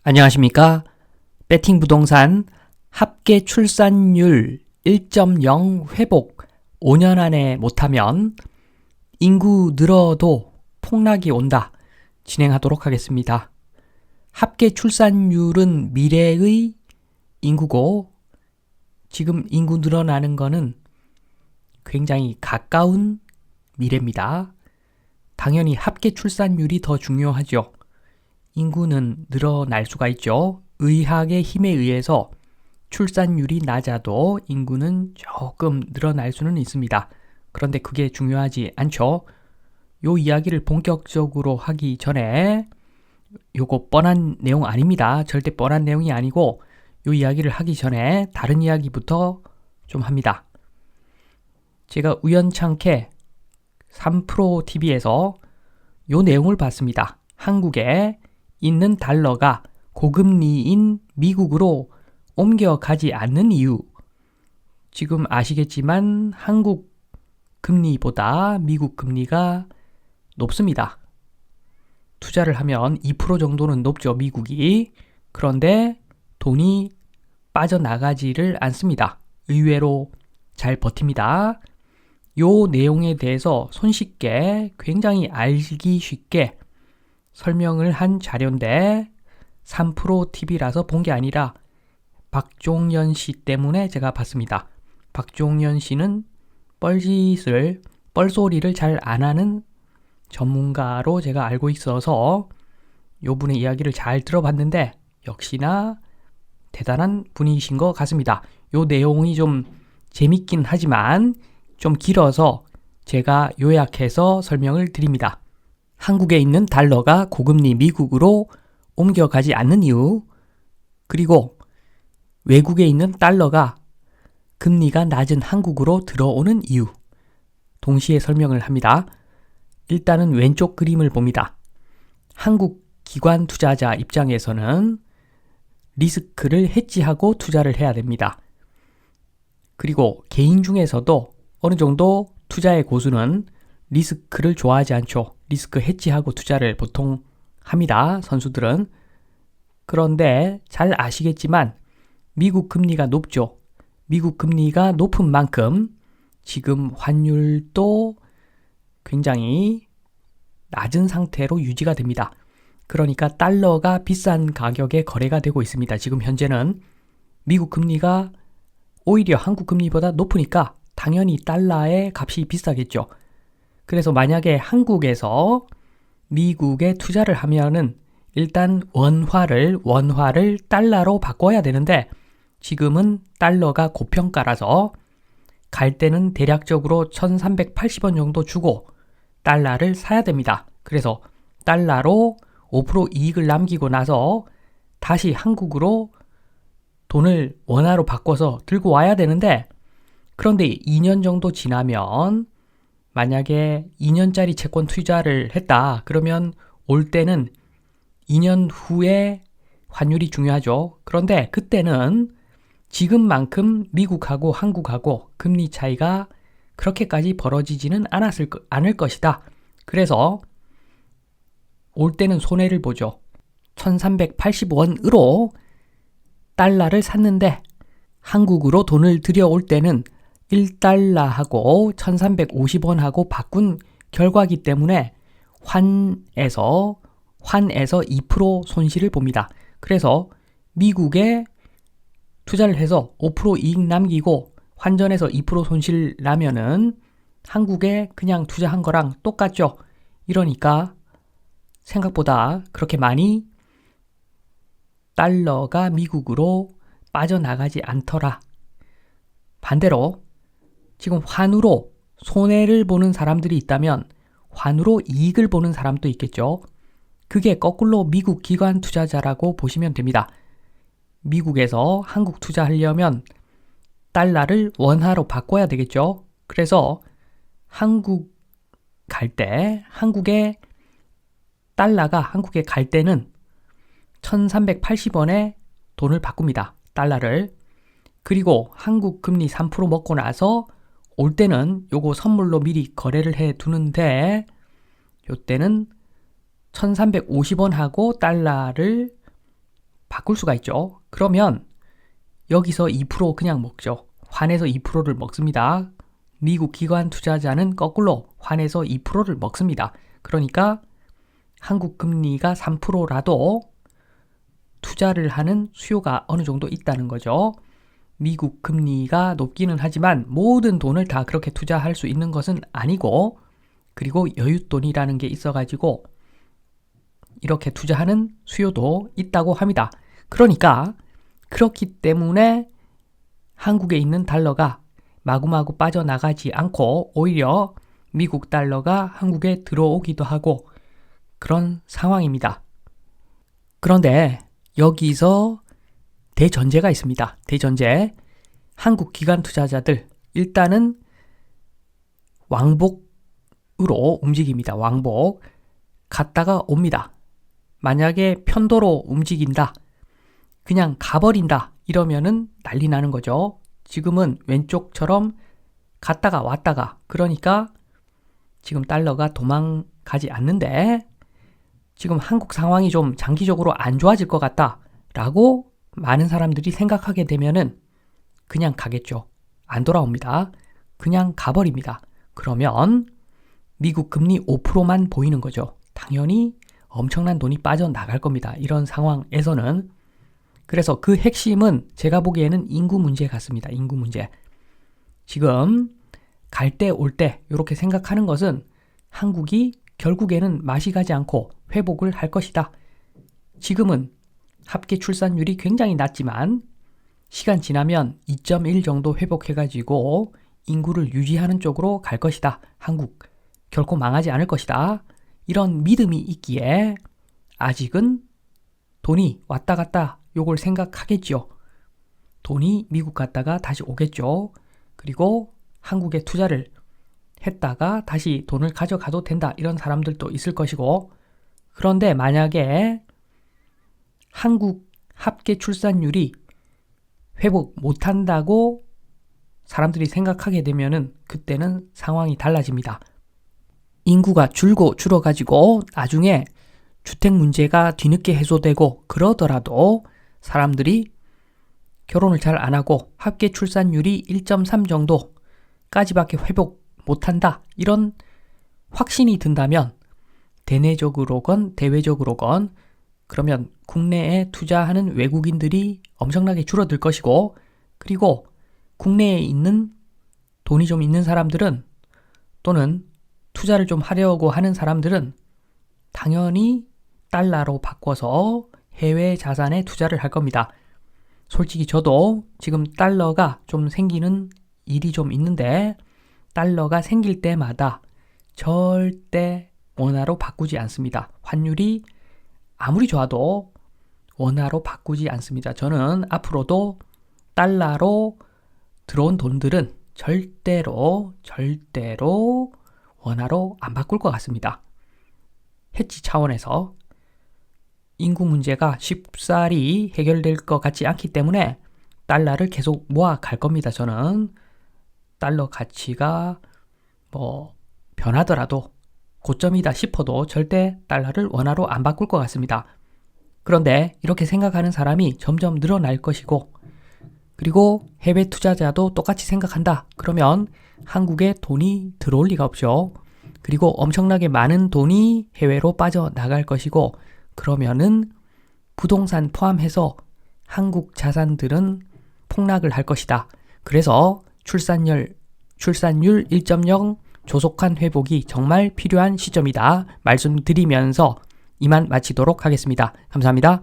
안녕하십니까? 베팅 부동산 합계 출산율 1.0 회복 5년 안에 못하면 인구 늘어도 폭락이 온다. 진행하도록 하겠습니다. 합계 출산율은 미래의 인구고 지금 인구 늘어나는 거는 굉장히 가까운 미래입니다. 당연히 합계 출산율이 더 중요하죠. 인구는 늘어날 수가 있죠. 의학의 힘에 의해서 출산율이 낮아도 인구는 조금 늘어날 수는 있습니다. 그런데 그게 중요하지 않죠. 요 이야기를 본격적으로 하기 전에 요거 뻔한 내용 아닙니다. 절대 뻔한 내용이 아니고 요 이야기를 하기 전에 다른 이야기부터 좀 합니다. 제가 우연찮게 3프로 TV에서 요 내용을 봤습니다. 한국에 있는 달러가 고금리인 미국으로 옮겨가지 않는 이유. 지금 아시겠지만 한국 금리보다 미국 금리가 높습니다. 투자를 하면 2% 정도는 높죠, 미국이. 그런데 돈이 빠져나가지를 않습니다. 의외로 잘 버팁니다. 요 내용에 대해서 손쉽게, 굉장히 알기 쉽게 설명을 한 자료인데 3프로 TV라서 본 게 아니라 박종현 씨 때문에 제가 봤습니다. 박종현 씨는 뻘소리를 잘 안 하는 전문가로 제가 알고 있어서 요 분의 이야기를 잘 들어봤는데 역시나 대단한 분이신 것 같습니다. 요 내용이 좀 재밌긴 하지만 좀 길어서 제가 요약해서 설명을 드립니다. 한국에 있는 달러가 고금리 미국으로 옮겨가지 않는 이유, 그리고 외국에 있는 달러가 금리가 낮은 한국으로 들어오는 이유, 동시에 설명을 합니다. 일단은 왼쪽 그림을 봅니다. 한국 기관 투자자 입장에서는 리스크를 해지하고 투자를 해야 됩니다. 그리고 개인 중에서도 어느 정도 투자의 고수는 리스크를 좋아하지 않죠. 리스크 해지하고 투자를 보통 합니다. 선수들은. 그런데 잘 아시겠지만 미국 금리가 높죠. 미국 금리가 높은 만큼 지금 환율도 굉장히 낮은 상태로 유지가 됩니다. 그러니까 달러가 비싼 가격에 거래가 되고 있습니다. 지금 현재는 미국 금리가 오히려 한국 금리보다 높으니까 당연히 달러의 값이 비싸겠죠. 그래서 만약에 한국에서 미국에 투자를 하면은 일단 원화를 달러로 바꿔야 되는데 지금은 달러가 고평가라서 갈 때는 대략적으로 1380원 정도 주고 달러를 사야 됩니다. 그래서 달러로 5% 이익을 남기고 나서 다시 한국으로 돈을 원화로 바꿔서 들고 와야 되는데 그런데 2년 정도 지나면 만약에 2년짜리 채권 투자를 했다. 그러면 올 때는 2년 후에 환율이 중요하죠. 그런데 그때는 지금만큼 미국하고 한국하고 금리 차이가 그렇게까지 벌어지지는 않을 것이다. 그래서 올 때는 손해를 보죠. 1380원으로 달러를 샀는데 한국으로 돈을 들여올 때는 1달러하고 1350원하고 바꾼 결과이기 때문에 환에서 2% 손실을 봅니다. 그래서 미국에 투자를 해서 5% 이익 남기고 환전해서 2% 손실 나면은 한국에 그냥 투자한 거랑 똑같죠. 이러니까 생각보다 그렇게 많이 달러가 미국으로 빠져나가지 않더라. 반대로 지금 환으로 손해를 보는 사람들이 있다면 환으로 이익을 보는 사람도 있겠죠. 그게 거꾸로 미국 기관 투자자라고 보시면 됩니다. 미국에서 한국 투자하려면 달러를 원화로 바꿔야 되겠죠. 그래서 한국 갈 때 한국에 갈 때는 1380원에 돈을 바꿉니다. 달러를. 그리고 한국 금리 3% 먹고 나서 올 때는 요거 선물로 미리 거래를 해 두는데 요 때는 1350원하고 달러를 바꿀 수가 있죠. 그러면 여기서 2% 그냥 먹죠. 환에서 2%를 먹습니다. 미국 기관 투자자는 거꾸로 환에서 2%를 먹습니다. 그러니까 한국 금리가 3%라도 투자를 하는 수요가 어느 정도 있다는 거죠. 미국 금리가 높기는 하지만 모든 돈을 다 그렇게 투자할 수 있는 것은 아니고, 그리고 여윳돈이라는 게 있어가지고 이렇게 투자하는 수요도 있다고 합니다. 그러니까 그렇기 때문에 한국에 있는 달러가 마구마구 빠져나가지 않고 오히려 미국 달러가 한국에 들어오기도 하고 그런 상황입니다. 그런데 여기서 대전제가 있습니다. 대전제. 한국 기관 투자자들 일단은 왕복으로 움직입니다. 왕복. 갔다가 옵니다. 만약에 편도로 움직인다, 그냥 가버린다 이러면은 난리 나는 거죠. 지금은 왼쪽처럼 갔다가 왔다가, 그러니까 지금 달러가 도망가지 않는데 지금 한국 상황이 좀 장기적으로 안 좋아질 것 같다라고 많은 사람들이 생각하게 되면은 그냥 가겠죠. 안 돌아옵니다. 그냥 가버립니다. 그러면 미국 금리 5%만 보이는 거죠. 당연히 엄청난 돈이 빠져나갈 겁니다. 이런 상황에서는. 그래서 그 핵심은 제가 보기에는 인구 문제 같습니다. 인구 문제. 지금 갈 때 올 때 이렇게 생각하는 것은 한국이 결국에는 맛이 가지 않고 회복을 할 것이다. 지금은 합계 출산율이 굉장히 낮지만 시간 지나면 2.1 정도 회복해가지고 인구를 유지하는 쪽으로 갈 것이다. 한국 결코 망하지 않을 것이다. 이런 믿음이 있기에 아직은 돈이 왔다 갔다 요걸 생각하겠죠. 돈이 미국 갔다가 다시 오겠죠. 그리고 한국에 투자를 했다가 다시 돈을 가져가도 된다. 이런 사람들도 있을 것이고, 그런데 만약에 한국 합계 출산율이 회복 못한다고 사람들이 생각하게 되면은 그때는 상황이 달라집니다. 인구가 줄어가지고 나중에 주택 문제가 뒤늦게 해소되고 그러더라도 사람들이 결혼을 잘 안 하고 합계 출산율이 1.3 정도까지밖에 회복 못한다. 이런 확신이 든다면 대내적으로건 대외적으로건 그러면 국내에 투자하는 외국인들이 엄청나게 줄어들 것이고, 그리고 국내에 있는 돈이 좀 있는 사람들은 또는 투자를 좀 하려고 하는 사람들은 당연히 달러로 바꿔서 해외 자산에 투자를 할 겁니다. 솔직히 저도 지금 달러가 좀 생기는 일이 좀 있는데 달러가 생길 때마다 절대 원화로 바꾸지 않습니다. 환율이 아무리 좋아도 원화로 바꾸지 않습니다. 저는 앞으로도 달러로 들어온 돈들은 절대로 원화로 안 바꿀 것 같습니다. 해치 차원에서 인구 문제가 쉽사리 해결될 것 같지 않기 때문에 달러를 계속 모아 갈 겁니다. 저는 달러 가치가 변하더라도 고점이다 싶어도 절대 달러를 원화로 안 바꿀 것 같습니다. 그런데 이렇게 생각하는 사람이 점점 늘어날 것이고, 그리고 해외 투자자도 똑같이 생각한다. 그러면 한국에 돈이 들어올 리가 없죠. 그리고 엄청나게 많은 돈이 해외로 빠져나갈 것이고, 그러면은 부동산 포함해서 한국 자산들은 폭락을 할 것이다. 그래서 출산율 1.0 조속한 회복이 정말 필요한 시점이다. 말씀드리면서 이만 마치도록 하겠습니다. 감사합니다.